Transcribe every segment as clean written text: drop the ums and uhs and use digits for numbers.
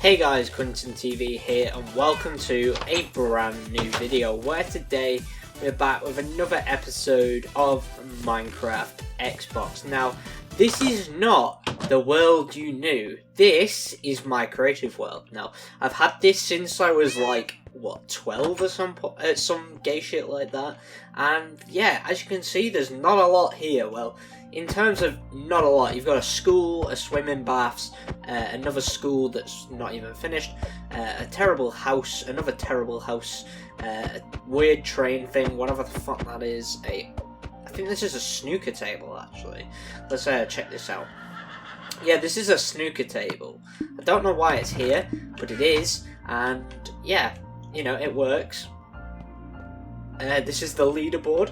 Hey guys, QuinntonTV here and welcome to a brand new video where today we're back with another episode of Minecraft Xbox. Now, this is not the world you knew, this is my creative world. Now, I've had this since I was like, what, 12 or some gay shit like that, and yeah, as you can see, there's not a lot here. Well, in terms of not a lot, you've got a school, a swimming baths, another school that's not even finished, a terrible house, another terrible house, a weird train thing, whatever the fuck that is. I think this is a snooker table, actually. Let's check this out. Yeah, this is a snooker table. I don't know why it's here, but it is, and yeah, you know, it works. This is the leaderboard.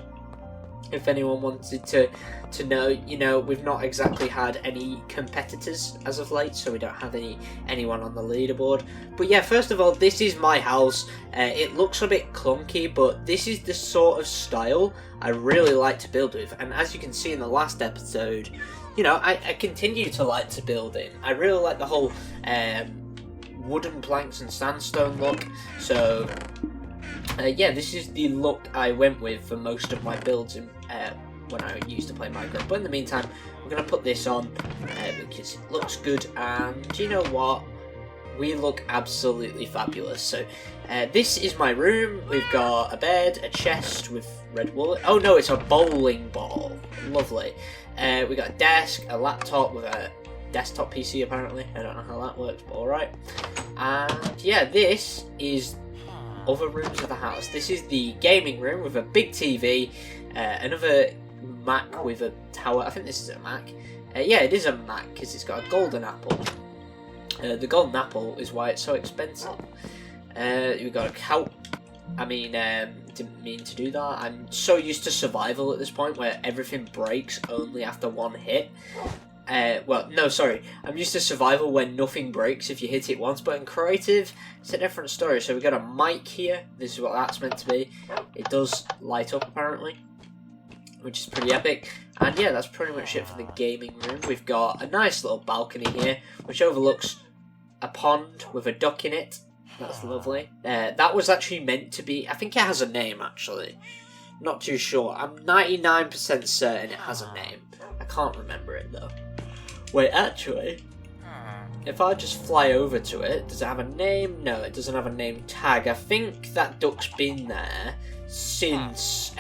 If anyone wanted to know, you know, we've not exactly had any competitors as of late, so we don't have anyone on the leaderboard. But yeah, first of all, this is my house. It looks a bit clunky, but this is the sort of style I really like to build with. And as you can see in the last episode, you know, I continue to like to build in. I really like the whole wooden planks and sandstone look. So yeah, this is the look I went with for most of my builds when I used to play Minecraft. But in the meantime, we're going to put this on because it looks good, and you know what? We look absolutely fabulous. So this is my room. We've got a bed, a chest with red wool. Oh no, it's a bowling ball. Lovely. We got a desk, a laptop with a desktop PC apparently. I don't know how that works, but alright. And yeah, this is other rooms of the house. This is the gaming room with a big TV, another Mac with a tower. I think this is a Mac. Yeah, it is a Mac because it's got a golden apple. The golden apple is why it's so expensive. We've got a couch. I mean, didn't mean to do that. I'm so used to survival at this point where everything breaks only after one hit. Well, no, sorry. I'm used to survival when nothing breaks if you hit it once, but in creative, it's a different story. So we've got a mic here. This is what that's meant to be. It does light up, apparently, which is pretty epic. And yeah, that's pretty much it for the gaming room. We've got a nice little balcony here, which overlooks a pond with a duck in it. That's lovely. That was actually meant to be... I think it has a name, actually. Not too sure. I'm 99% certain it has a name. I can't remember it, though. Wait, actually, if I just fly over to it, does it have a name? No, it doesn't have a name tag. I think that duck's been there since,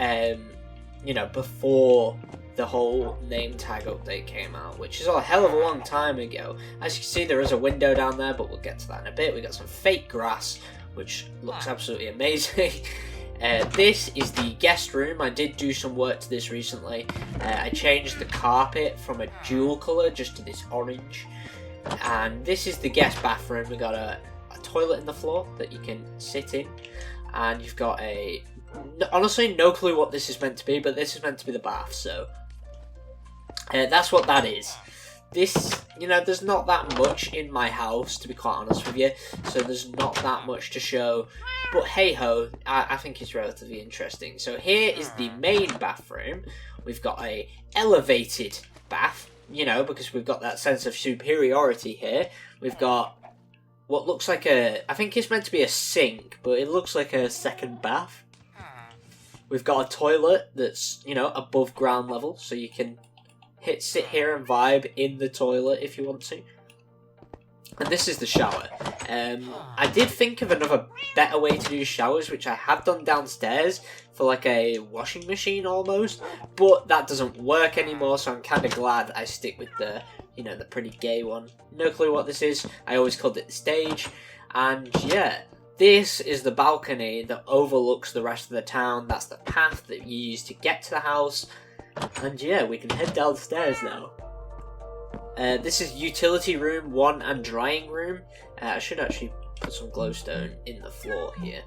you know, before the whole name tag update came out, which is a hell of a long time ago. As you can see, there is a window down there, but we'll get to that in a bit. We got some fake grass, which looks absolutely amazing. This is the guest room. I did do some work to this recently. I changed the carpet from a dual colour just to this orange. And this is the guest bathroom. We got a toilet in the floor that you can sit in. And you've got a... honestly, no clue what this is meant to be, but this is meant to be the bath, so... that's what that is. This, you know, there's not that much in my house, to be quite honest with you, so there's not that much to show, but hey-ho, I think it's relatively interesting. So here is the main bathroom. We've got a elevated bath, you know, because we've got that sense of superiority here. We've got what looks like I think it's meant to be a sink, but it looks like a second bath. We've got a toilet that's, you know, above ground level, so you can sit here and vibe in the toilet if you want to. And this is the shower. I did think of another better way to do showers, which I have done downstairs for like a washing machine almost, but that doesn't work anymore, so I'm kind of glad I stick with the, you know, the pretty gay one. No clue what this is. I always called it the stage. And yeah, this is the balcony that overlooks the rest of the town. That's the path that you use to get to the house. And yeah, we can head downstairs now. This is utility room 1 and drying room. I should actually put some glowstone in the floor here.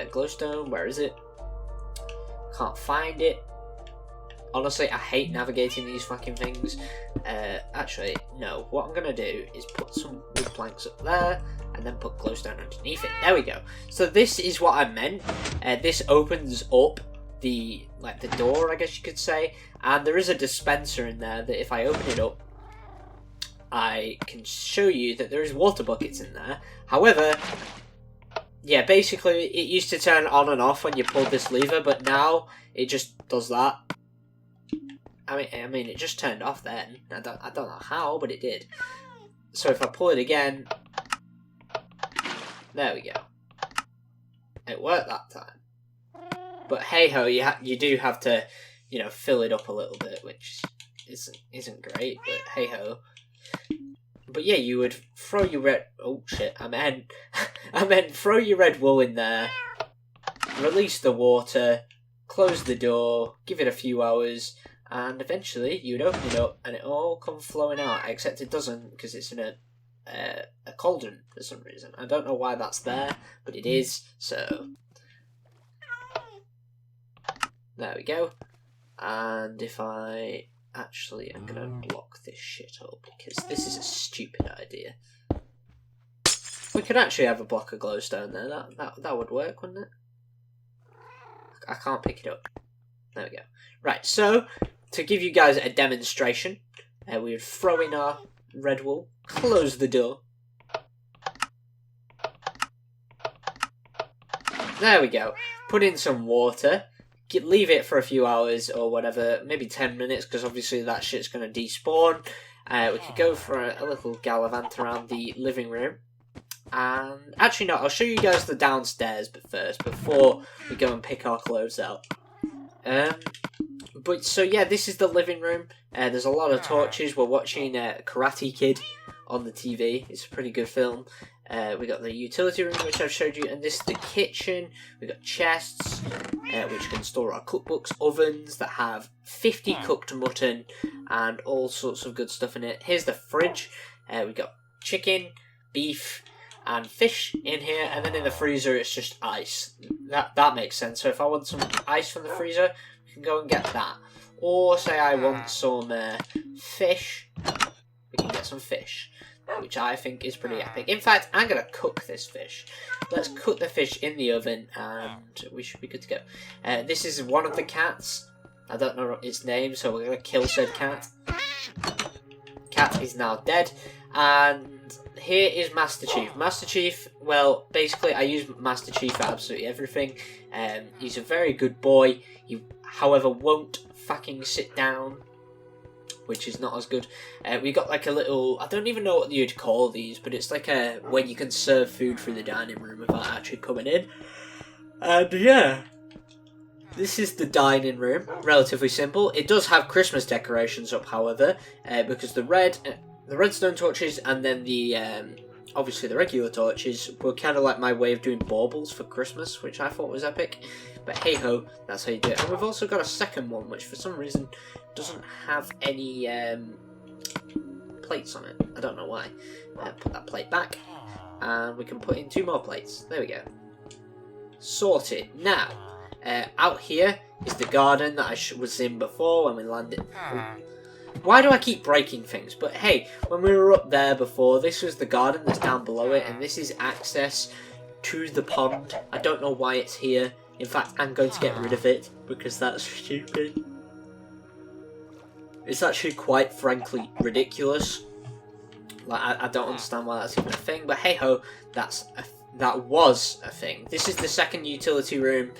Glowstone, where is it? Can't find it. Honestly, I hate navigating these fucking things. Actually, no. What I'm going to do is put some wood planks up there and then put glowstone underneath it. There we go. So this is what I meant. This opens up the door, I guess you could say, and there is a dispenser in there that if I open it up, I can show you that there is water buckets in there. However, yeah, basically it used to turn on and off when you pulled this lever, but now it just does that. I mean, it just turned off then. I don't know how, but it did. So if I pull it again, there we go. It worked that time. But hey ho, you do have to, you know, fill it up a little bit, which isn't great. But hey ho. But yeah, you would throw your red. Oh shit! I meant throw your red wool in there, release the water, close the door, give it a few hours. And eventually, you'd open it up, and it all come flowing out. Except it doesn't, because it's in a cauldron for some reason. I don't know why that's there, but it is. So there we go. And if I'm gonna block this shit up because this is a stupid idea. We could actually have a block of glowstone there. That would work, wouldn't it? I can't pick it up. There we go. Right. So, to give you guys a demonstration, we would throw in our red wool, close the door. There we go. Put in some water, leave it for a few hours or whatever, maybe 10 minutes, because obviously that shit's going to despawn. We could go for a little gallivant around the living room. And actually, no, I'll show you guys the downstairs before we go and pick our clothes out. But so yeah, this is the living room. There's a lot of torches. We're watching Karate Kid on the TV. It's a pretty good film. We got the utility room, which I've showed you, and this is the kitchen. We got chests, which can store our cookbooks, ovens that have 50 cooked mutton and all sorts of good stuff in it. Here's the fridge. We got chicken, beef, and fish in here, and then in the freezer it's just ice. That makes sense. So if I want some ice from the freezer, we can go and get that. Or say I want some fish, we can get some fish, which I think is pretty epic. In fact, I'm going to cook this fish. Let's cook the fish in the oven, and we should be good to go. This is one of the cats. I don't know its name, so we're going to kill said cat. Cat is now dead, and here is Master Chief. Master Chief, well, basically I use Master Chief for absolutely everything. He's a very good boy. He, however, won't fucking sit down, which is not as good. We got like a little, I don't even know what you'd call these, but it's like a where you can serve food through the dining room without actually coming in. And yeah, this is the dining room. Relatively simple. It does have Christmas decorations up, however, because the redstone torches and then the obviously the regular torches were kind of like my way of doing baubles for Christmas, which I thought was epic. But hey ho, that's how you do it. And we've also got a second one, which for some reason doesn't have any plates on it. I don't know why. Put that plate back, and we can put in 2 more plates. There we go. Sorted. Now, out here is the garden that I was in before when we landed. Why do I keep breaking things? But hey, when we were up there before, this was the garden that's down below it, and this is access to the pond. I don't know why it's here. In fact, I'm going to get rid of it because that's stupid. It's actually quite frankly ridiculous. Like, I don't understand why that's even a thing, but hey ho, that was a thing. This is the second utility room.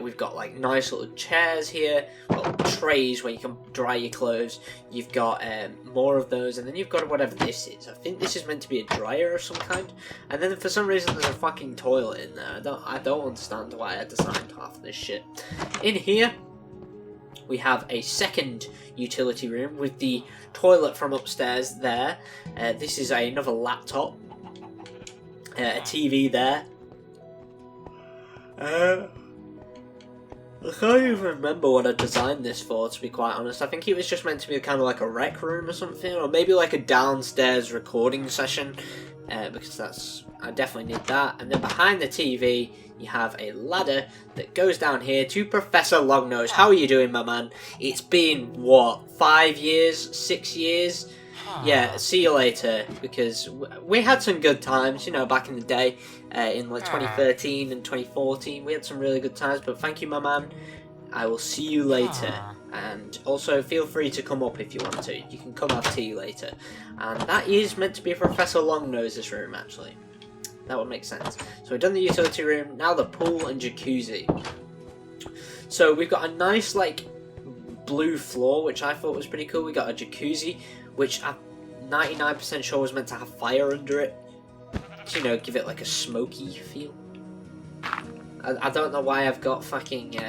We've got like nice little chairs here, well, trays where you can dry your clothes. You've got more of those, and then you've got whatever this is. I think this is meant to be a dryer of some kind. And then for some reason there's a fucking toilet in there. I don't understand why I designed half of this shit. In here we have a second utility room with the toilet from upstairs there. This is another laptop, a TV there. I can't even remember what I designed this for, to be quite honest. I think it was just meant to be kind of like a rec room or something, or maybe like a downstairs recording session, because I definitely need that. And then behind the TV, you have a ladder that goes down here to Professor Longnose. How are you doing, my man? It's been, what, 5 years? 6 years? Yeah, see you later, because we had some good times, you know, back in the day, in like 2013 and 2014, we had some really good times, but thank you, my man, I will see you later. And also feel free to come up if you want to. You can come have tea later. And that is meant to be Professor Longnose's room, actually. That would make sense. So we've done the utility room, now the pool and jacuzzi. So we've got a nice like blue floor, which I thought was pretty cool. We got a jacuzzi, which I'm 99% sure was meant to have fire under it. To, you know, give it like a smoky feel. I don't know why I've got fucking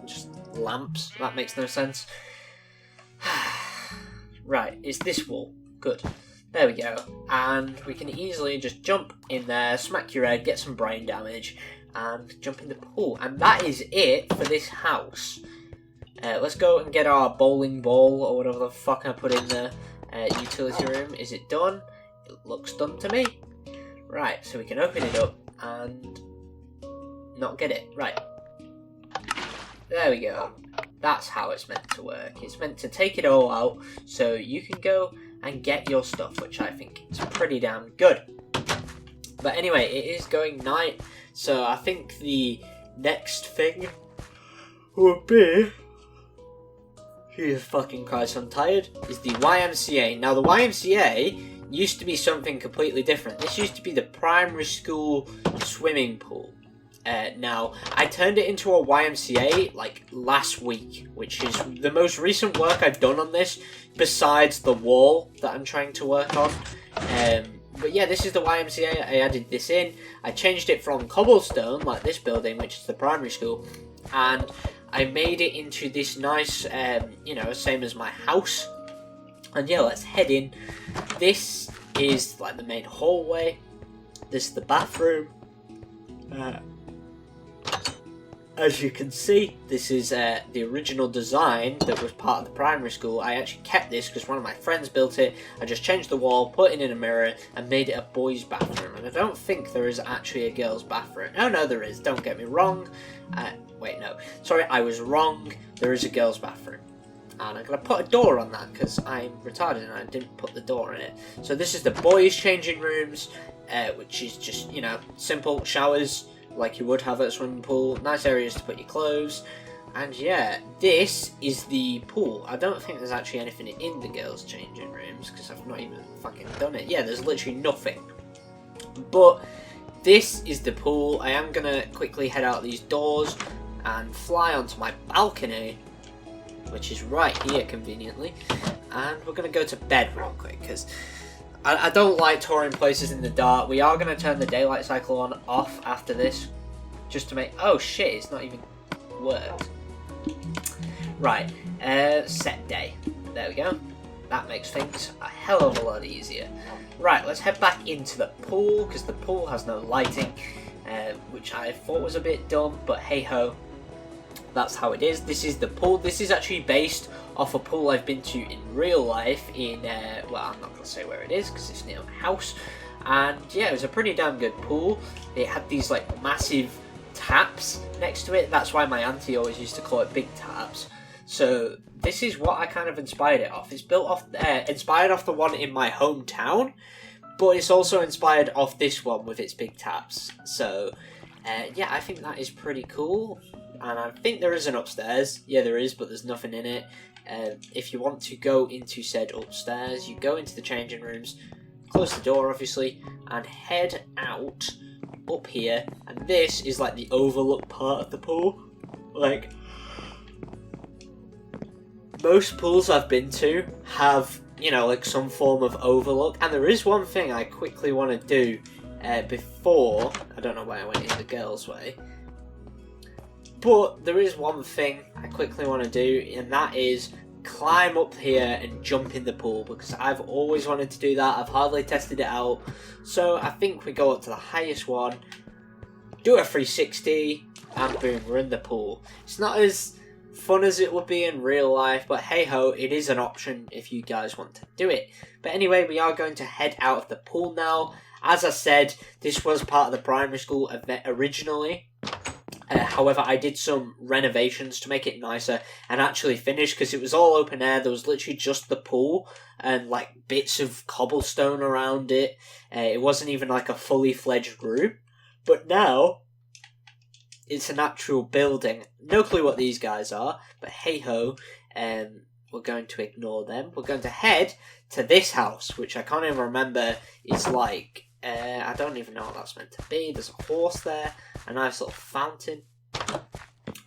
just lamps. That makes no sense. Right, it's this wall. Good. There we go. And we can easily just jump in there, smack your head, get some brain damage, and jump in the pool. And that is it for this house. Let's go and get our bowling ball, or whatever the fuck I put in the utility room. Is it done? It looks done to me. Right, so we can open it up and not get it. Right. There we go. That's how it's meant to work. It's meant to take it all out so you can go and get your stuff, which I think is pretty damn good. But anyway, it is going night, so I think the next thing would be, Jesus fucking Christ, I'm tired, is the YMCA. Now the YMCA used to be something completely different. This used to be the primary school swimming pool. Now, I turned it into a YMCA like last week, which is the most recent work I've done on this, besides the wall that I'm trying to work on. But yeah, this is the YMCA. I added this in. I changed it from cobblestone, like this building, which is the primary school, and I made it into this nice, you know, same as my house. And yeah, let's head in. This is like the main hallway. This is the bathroom. As you can see, this is the original design that was part of the primary school. I actually kept this because one of my friends built it. I just changed the wall, put it in a mirror, and made it a boys' bathroom. And I don't think there is actually a girls' bathroom. Oh no, there is. Don't get me wrong. Wait, no. Sorry, I was wrong. There is a girls' bathroom. And I'm going to put a door on that because I'm retarded and I didn't put the door in it. So this is the boys' changing rooms, which is just, you know, simple showers, like you would have at a swimming pool, nice areas to put your clothes, and yeah, this is the pool. I don't think there's actually anything in the girls' changing rooms, because I've not even fucking done it. Yeah, there's literally nothing. But this is the pool. I am going to quickly head out these doors and fly onto my balcony, which is right here conveniently, and we're going to go to bed real quick, because I don't like touring places in the dark. We are going to turn the daylight cycle off after this, just to make... Oh shit, it's not even worked. Right, set day. There we go. That makes things a hell of a lot easier. Right, let's head back into the pool, because the pool has no lighting, which I thought was a bit dumb, but hey ho. That's how it is. This is the pool. This is actually based off a pool I've been to in real life in, well, I'm not going to say where it is because it's near my house. And yeah, it was a pretty damn good pool. It had these like massive taps next to it. That's why my auntie always used to call it big taps. So this is what I kind of inspired it off. It's built off, inspired off the one in my hometown, but it's also inspired off this one with its big taps. So yeah, I think that is pretty cool. And I think there is an upstairs. Yeah, there is, but there's nothing in it. If you want to go into said upstairs, you go into the changing rooms, close the door obviously, and head out up here. And this is like the overlook part of the pool. Like, most pools I've been to have, you know, like some form of overlook. And there is one thing I quickly want to do before, I don't know why I went in the girls' way. But there is one thing I quickly want to do, and that is climb up here and jump in the pool, because I've always wanted to do that. I've hardly tested it out. So I think we go up to the highest one, do a 360, and boom, we're in the pool. It's not as fun as it would be in real life, but hey ho, it is an option if you guys want to do it. But anyway, we are going to head out of the pool now. As I said, this was part of the primary school event originally. However, I did some renovations to make it nicer and actually finish, because it was all open air. There was literally just the pool and like bits of cobblestone around it. It wasn't even like a fully fledged room. But now, it's an actual building. No clue what these guys are, but hey ho, we're going to ignore them. We're going to head to this house, which I can't even remember. It's like, I don't even know what that's meant to be. There's a horse there, a nice little fountain.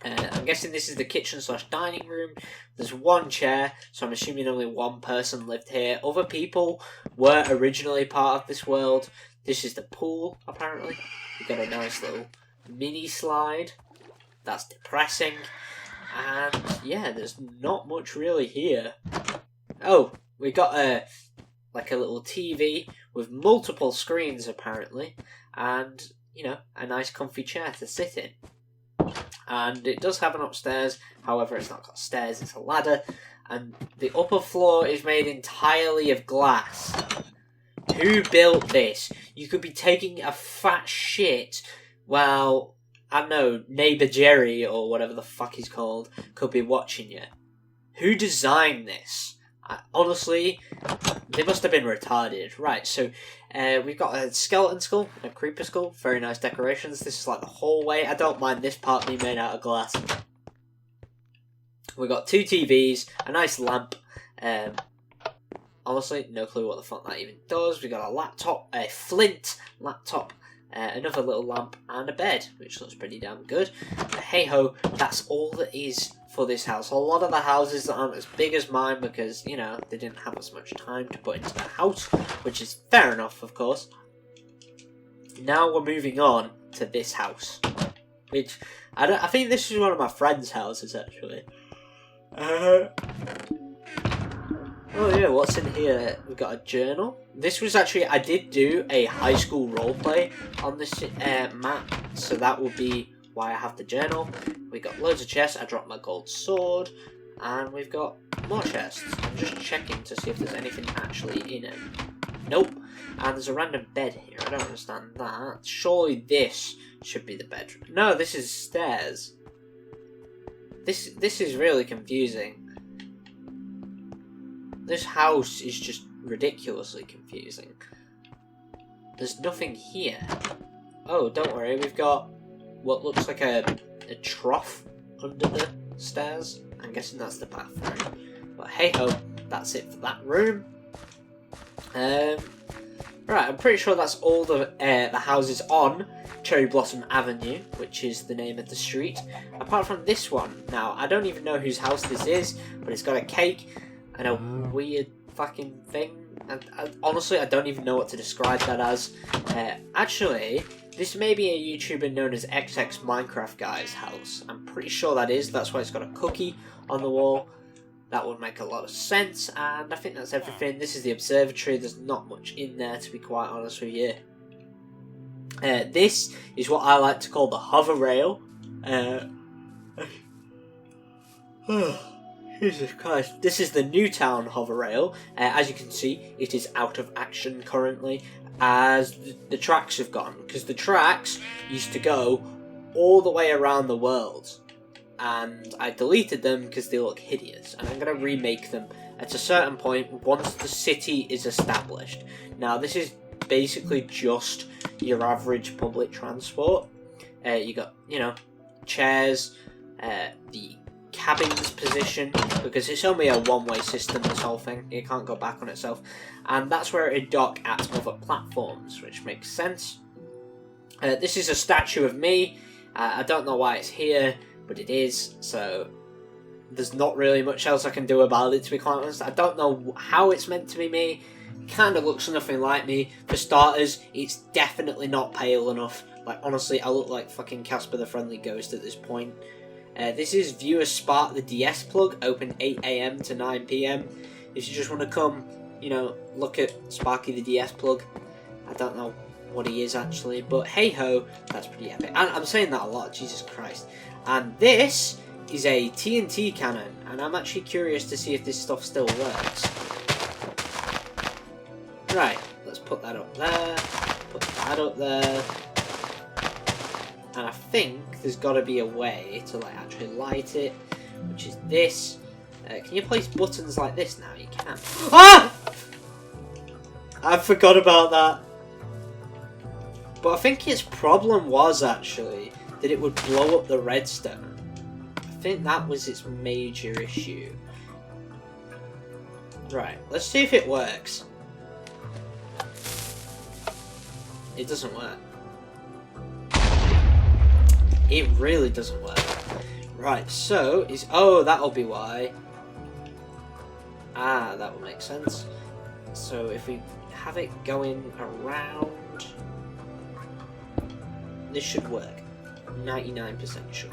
I'm guessing this is the kitchen / dining room. There's one chair, so I'm assuming only one person lived here. Other people were originally part of this world. This is the pool, apparently. We've got a nice little mini slide. That's depressing. And yeah, there's not much really here. Oh, we got a little TV with multiple screens apparently, and you know, a nice comfy chair to sit in. And it does have an upstairs, however it's not got stairs, it's a ladder, and the upper floor is made entirely of glass. Who built this? You could be taking a fat shit while, I don't know, neighbour Jerry, or whatever the fuck he's called, could be watching you. Who designed this? Honestly, they must have been retarded. Right, so we've got a skeleton skull and a creeper skull. Very nice decorations. This is like the hallway. I don't mind this part being made out of glass. We've got 2 TVs, a nice lamp. Honestly, no clue what the fuck that even does. We've got a laptop, a flint laptop, another little lamp, and a bed, which looks pretty damn good. But hey ho, that's all that is for this house. A lot of the houses aren't as big as mine because, you know, they didn't have as much time to put into their house, which is fair enough, of course. Now we're moving on to this house, which I think this is one of my friend's houses actually. Oh yeah, what's in here? We've got a journal. This was actually, I did do a high school roleplay on this map, so that will be why I have the journal. We got loads of chests. I dropped my gold sword, and we've got more chests. I'm just checking to see if there's anything actually in it. Nope. And there's a random bed here. I don't understand that. Surely this should be the bedroom. No, this is stairs. This is really confusing. This house is just ridiculously confusing. There's nothing here. Oh, don't worry. We've got what looks like a trough under the stairs. I'm guessing that's the bathroom. But hey ho, that's it for that room. Right, I'm pretty sure that's all the houses on Cherry Blossom Avenue, which is the name of the street. Apart from this one. Now, I don't even know whose house this is, but it's got a cake and a weird fucking thing. And honestly, I don't even know what to describe that as. Actually, this may be a YouTuber known as XX Minecraft Guy's house. I'm pretty sure that is. That's why it's got a cookie on the wall. That would make a lot of sense. And I think that's everything. This is the observatory. There's not much in there, to be quite honest with you. This is what I like to call the hover rail. Jesus Christ. This is the Newtown hover rail. As you can see, it is out of action currently, as the tracks have gone. Because the tracks used to go all the way around the world. And I deleted them because they look hideous. And I'm going to remake them at a certain point once the city is established. Now, this is basically just your average public transport. You got, you know, chairs, the cabins position, because it's only a one-way system, this whole thing. It can't go back on itself. And that's where it dock at other platforms, which makes sense. This is a statue of me. I don't know why it's here, but it is, so there's not really much else I can do about it, to be quite honest. I don't know how it's meant to be me. It kind of looks nothing like me. For starters, it's definitely not pale enough. Like, honestly, I look like fucking Casper the Friendly Ghost at this point. This is Viewer Spark the DS plug, open 8 AM to 9 PM. If you just want to come, you know, look at Sparky the DS plug. I don't know what he is actually, but hey ho, that's pretty epic. And I'm saying that a lot, Jesus Christ. And this is a TNT cannon, and I'm actually curious to see if this stuff still works. Right, let's put that up there, put that up there, and I think there's got to be a way to like actually light it, which is this. Can you place buttons like this now? You can. Ah! I forgot about that. But I think its problem was actually that it would blow up the redstone. I think that was its major issue. Right, let's see if it works. It doesn't work. It really doesn't work. Right, so is oh, that'll be why. Ah, that will make sense. So if we have it going around, this should work. 99% sure.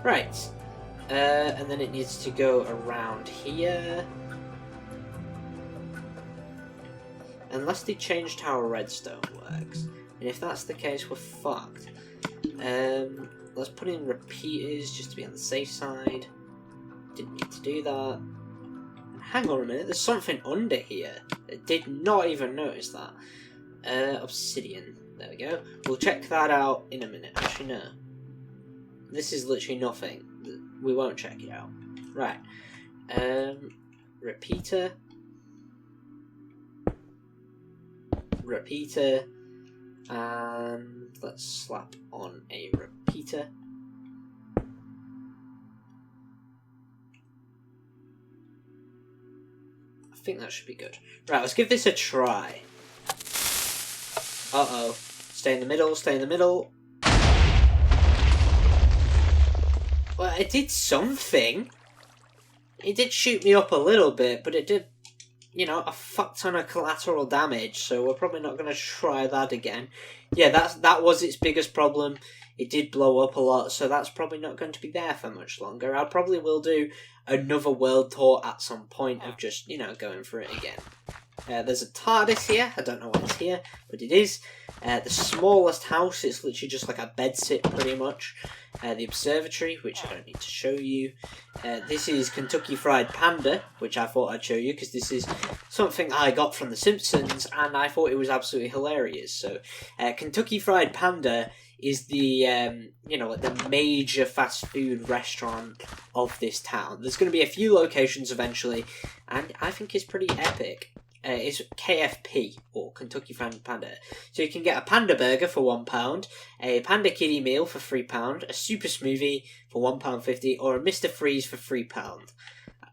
Right, and then it needs to go around here. Unless they changed how redstone works. And if that's the case, we're fucked. Let's put in repeaters just to be on the safe side. Didn't need to do that. Hang on a minute, there's something under here. I did not even notice that. Obsidian. There we go. We'll check that out in a minute. Actually, no. This is literally nothing. We won't check it out. Right. Repeater. Repeater. And let's slap on a repeater. I think that should be good. Right, let's give this a try. Uh-oh. Stay in the middle, stay in the middle. Well, it did something. It did shoot me up a little bit, but it did, you know, a fuck ton of collateral damage, so we're probably not going to try that again. Yeah, that was its biggest problem. It did blow up a lot, so that's probably not going to be there for much longer. I probably will do another world tour at some point of just, you know, going for it again. There's a TARDIS here. I don't know why it's here, but it is. The smallest house, it's literally just like a bedsit, pretty much. The observatory, which I don't need to show you. This is Kentucky Fried Panda, which I thought I'd show you, because this is something I got from The Simpsons, and I thought it was absolutely hilarious. So, Kentucky Fried Panda is the, you know, the major fast food restaurant of this town. There's going to be a few locations eventually, and I think it's pretty epic. It's KFP, or Kentucky Fried Panda. So you can get a panda burger for £1, a panda kiddie meal for £3, a super smoothie for £1.50, or a Mr. Freeze for £3.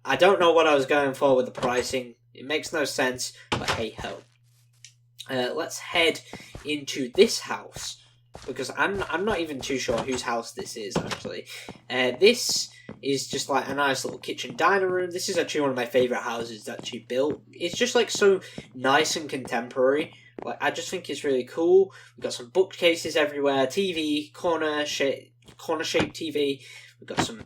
I don't know what I was going for with the pricing. It makes no sense, but hey ho. Let's head into this house, because I'm not even too sure whose house this is, actually. This is just like a nice little kitchen diner room. This is actually one of my favourite houses that she built. It's just like so nice and contemporary. Like, I just think it's really cool. We've got some bookcases everywhere, TV, corner-shaped TV. We've got some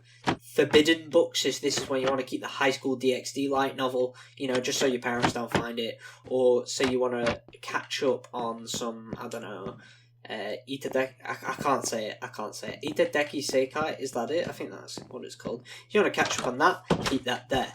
forbidden books, if this is when you want to keep the high school DxD light novel, you know, just so your parents don't find it. Or say you want to catch up on some, I don't know, I can't say it. Itadeki Seikai, is that it? I think that's what it's called. If you want to catch up on that, keep that there.